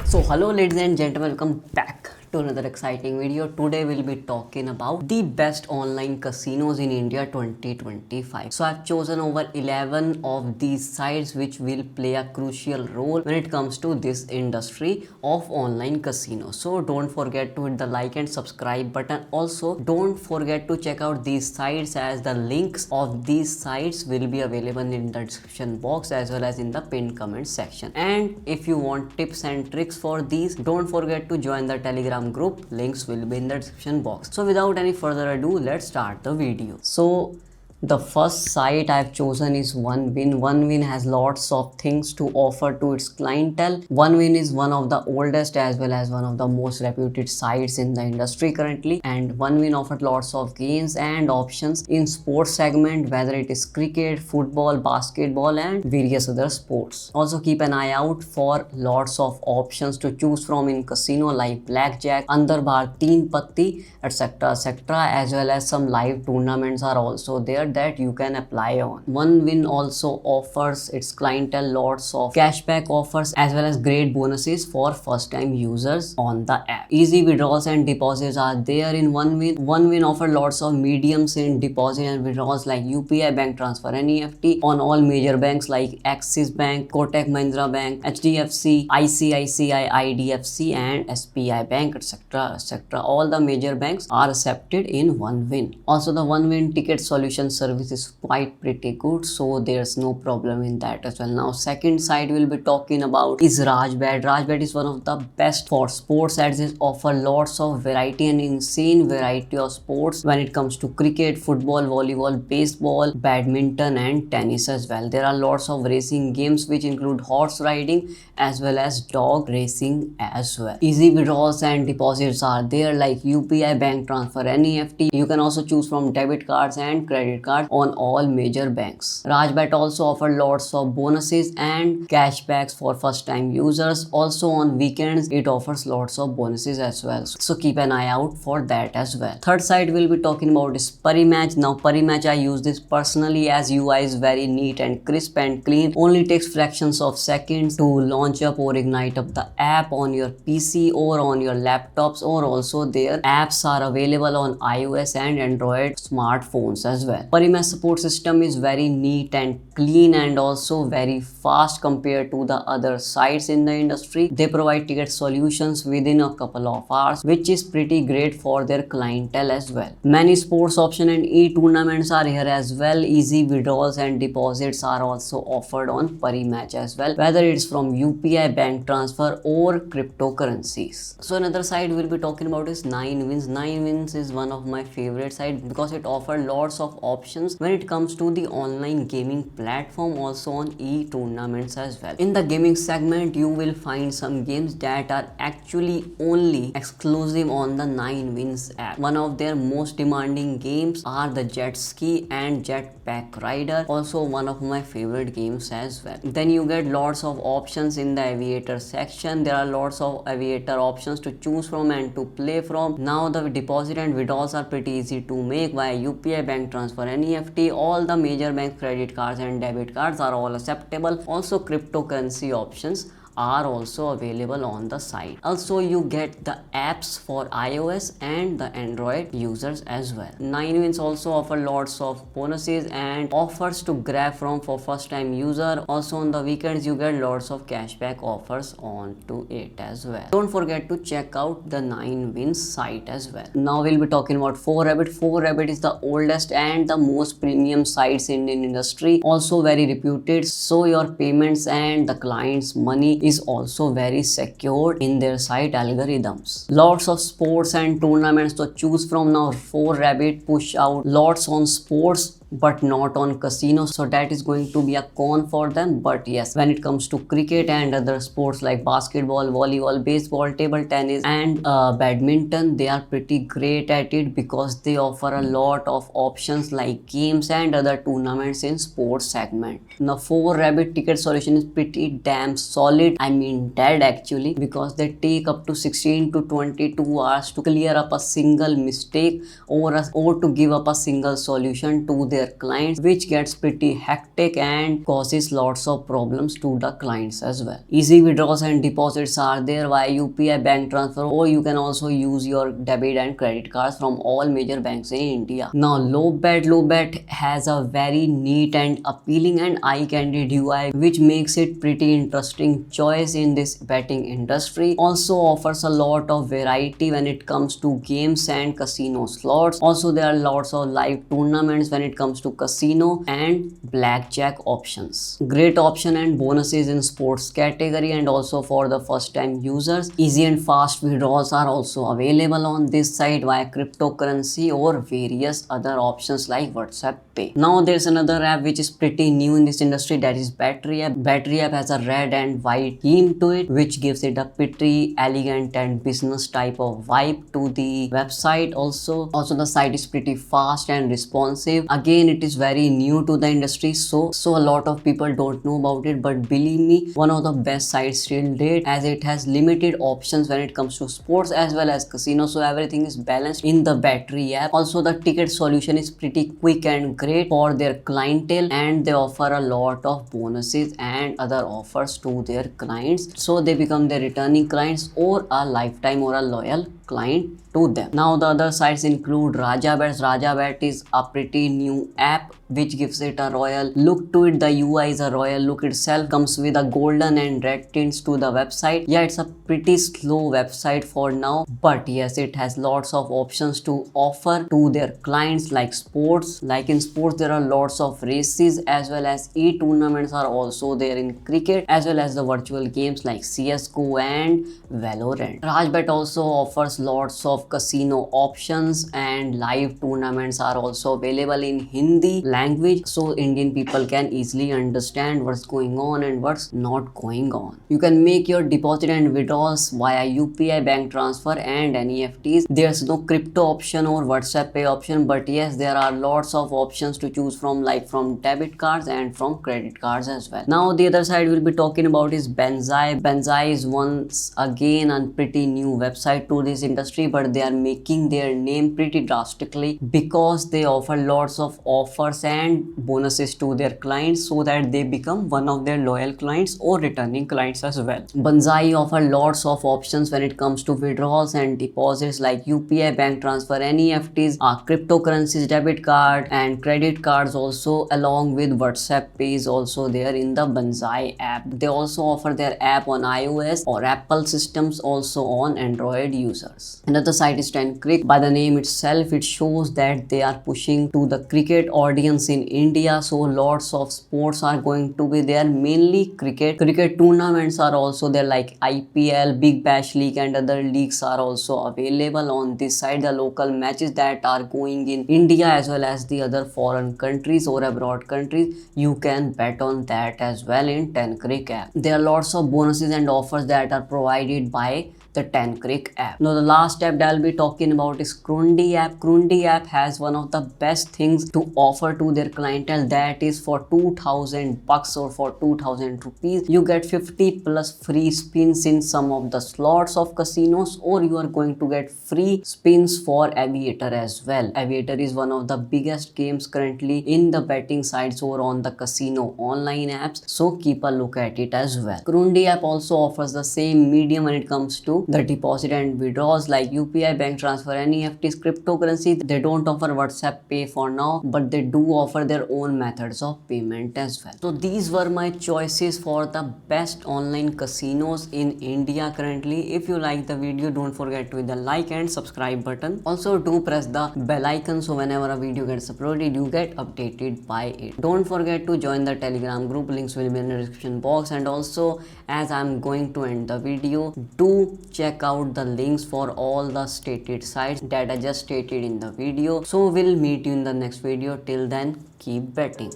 So hello ladies and gentlemen, welcome back to another exciting video. Today we'll be talking about the best online casinos in India 2025. So I've chosen over 11 of these sites which will play a crucial role when it comes to this industry of online casinos. So don't forget to hit the like and subscribe button. Also don't forget to check out these sites, as the links of these sites will be available in the description box as well as in the pinned comment section. And if you want tips and tricks for these, don't forget to join the Telegram group. Links will be in the description box. So without any further ado, let's start the video. So the first site I've chosen is OneWin. OneWin has lots of things to offer to its clientele. OneWin is one of the oldest as well as one of the most reputed sites in the industry currently, and OneWin offers lots of games and options in sports segment, whether it is cricket, football, basketball and various other sports. Also keep an eye out for lots of options to choose from in casino like blackjack, andar bar, teen patti, etc, as well as some live tournaments are also there that you can apply on. OneWin also offers its clientele lots of cashback offers as well as great bonuses for first time users on the app. Easy withdrawals and deposits are there in OneWin. OneWin offers lots of mediums in deposit and withdrawals like UPI, bank transfer, NEFT on all major banks like Axis Bank, Kotak Mahindra Bank, HDFC, ICICI, IDFC and SBI Bank, etc. All the major banks are accepted in OneWin. Also the OneWin ticket solution service is quite pretty good, so there's no problem in that as well. Now second site we'll be talking about is Rajbet. Rajbet is one of the best for sports, as it offer lots of variety and insane variety of sports when it comes to cricket, football, volleyball, baseball, badminton and tennis as well. There are lots of racing games which include horse riding as well as dog racing as well. Easy withdrawals and deposits are there like UPI, bank transfer, NEFT. You can also choose from debit cards and credit cards on all major banks. Rajbet also offers lots of bonuses and cashbacks for first time users. Also on weekends it offers lots of bonuses as well, so keep an eye out for that as well. Third site we'll be talking about is Parimatch. Now Parimatch, I use this personally as UI is very neat and crisp and clean. Only takes fractions of seconds to launch up or ignite up the app on your PC or on your laptops, or also their apps are available on iOS and Android smartphones as well. Parimatch support system is very neat and clean and also very fast compared to the other sites in the industry. They provide ticket solutions within a couple of hours, which is pretty great for their clientele as well. Many sports options and e-tournaments are here as well. Easy withdrawals and deposits are also offered on Parimatch as well, whether it's from UPI, bank transfer or cryptocurrencies. So another site we'll be talking about is 9wins. 9wins is one of my favorite sites because it offers lots of options when it comes to the online gaming platform, also on e-tournaments as well. In the gaming segment you will find some games that are actually only exclusive on the 9wins app. One of their most demanding games are the Jet Ski and Jetpack Rider, also one of my favorite games as well. Then you get lots of options in the aviator section. There are lots of aviator options to choose from and to play from. Now the deposit and withdrawals are pretty easy to make via UPI, bank transfer, NEFT. All the major bank credit cards and debit cards are all acceptable. Also cryptocurrency options are also available on the site. Also you get the apps for iOS and the Android users as well. 9wins also offer lots of bonuses and offers to grab from for first time user. Also on the weekends you get lots of cashback offers onto it as well. Don't forget to check out the 9wins site as well. Now we'll be talking about 4Rabbit. 4Rabbit is the oldest and the most premium sites in the industry, also very reputed, so your payments and the client's money is also very secure in their site algorithms. Lots of sports and tournaments to choose from. Now 4Rabbit push out lots on sports but not on casinos, so that is going to be a con for them. But yes, when it comes to cricket and other sports like basketball, volleyball, baseball, table tennis and badminton, they are pretty great at it because they offer a lot of options like games and other tournaments in sports segment. Now 4Rabbit ticket solution is pretty damn solid, I mean dead actually, because they take up to 16 to 22 hours to clear up a single mistake or to give up a single solution to their their clients, which gets pretty hectic and causes lots of problems to the clients as well. Easy withdrawals and deposits are there via UPI bank transfer, or you can also use your debit and credit cards from all major banks in India. Now Lobet has a very neat and appealing and eye-candy UI, which makes it pretty interesting choice in this betting industry. Also offers a lot of variety when it comes to games and casino slots. Also there are lots of live tournaments when it comes to casino and blackjack options. Great option and bonuses in sports category and also for the first time users. Easy and fast withdrawals are also available on this site via cryptocurrency or various other options like WhatsApp Pay. Now there's another app which is pretty new in this industry, that is Battery app. Battery app has a red and white theme to it, which gives it a pretty elegant and business type of vibe to the website. Also the site is pretty fast and responsive. Again, it is very new to the industry, so a lot of people don't know about it, but believe me, one of the best sites till date, as it has limited options when it comes to sports as well as casino, so everything is balanced in the Battery app. Also the ticket solution is pretty quick and great for their clientele, and they offer a lot of bonuses and other offers to their clients, so they become their returning clients or a lifetime or a loyal client to them. Now the other sites include Rajabet. Rajabet is a pretty new app which gives it a royal look to it. The UI is a royal look itself, comes with a golden and red tints to the website. Yeah, it's a pretty slow website for now, but yes, it has lots of options to offer to their clients, like sports. Like in sports there are lots of races as well as e-tournaments are also there in cricket, as well as the virtual games like CSGO and Valorant. Rajbet also offers lots of casino options and live tournaments are also available in Hindi language, so Indian people can easily understand what's going on and what's not going on. You can make your deposit and withdrawals via UPI bank transfer and NEFTs. There's no crypto option or WhatsApp Pay option, but yes, there are lots of options to choose from, like from debit cards and from credit cards as well. Now the other side we'll be talking about is Banzai. Banzai is once again a pretty new website to this industry, but they are making their name pretty drastically because they offer lots of offers and bonuses to their clients so that they become one of their loyal clients or returning clients as well. Banzai offer lots of options when it comes to withdrawals and deposits like UPI bank transfer, NEFTs, cryptocurrencies, debit card and credit cards also, along with WhatsApp Pay is also there in the Banzai app. They also offer their app on iOS or Apple systems, also on Android users. Another site is 10crick. By the name itself, it shows that they are pushing to the cricket audience in India, so lots of sports are going to be there, mainly cricket. Cricket tournaments are also there like IPL, Big Bash League and other leagues are also available on this site. The local matches that are going in India as well as the other foreign countries or abroad countries, you can bet on that as well in 10crick app. There are lots of bonuses and offers that are provided by the 10crick app. Now the last app that I'll be talking about is Krundi app. Krundi app has one of the best things to offer to their clientele, that is for 2000 bucks or for 2000 rupees you get 50 plus free spins in some of the slots of casinos, or you are going to get free spins for Aviator as well. Aviator is one of the biggest games currently in the betting sites or on the casino online apps, so keep a look at it as well. Krundi app also offers the same medium when it comes to the deposit and withdrawals like UPI bank transfer, NEFTs, cryptocurrency. They don't offer WhatsApp Pay for now, but they do offer their own methods of payment as well. So these were my choices for the best online casinos in India currently. If you like the video, don't forget to hit the like and subscribe button. Also do press the bell icon so whenever a video gets uploaded you get updated by it. Don't forget to join the Telegram group, links will be in the description box. And also, as I'm going to end the video, do check out the links for all the stated sites that I just stated in the video. So we'll meet you in the next video. Till then, keep betting.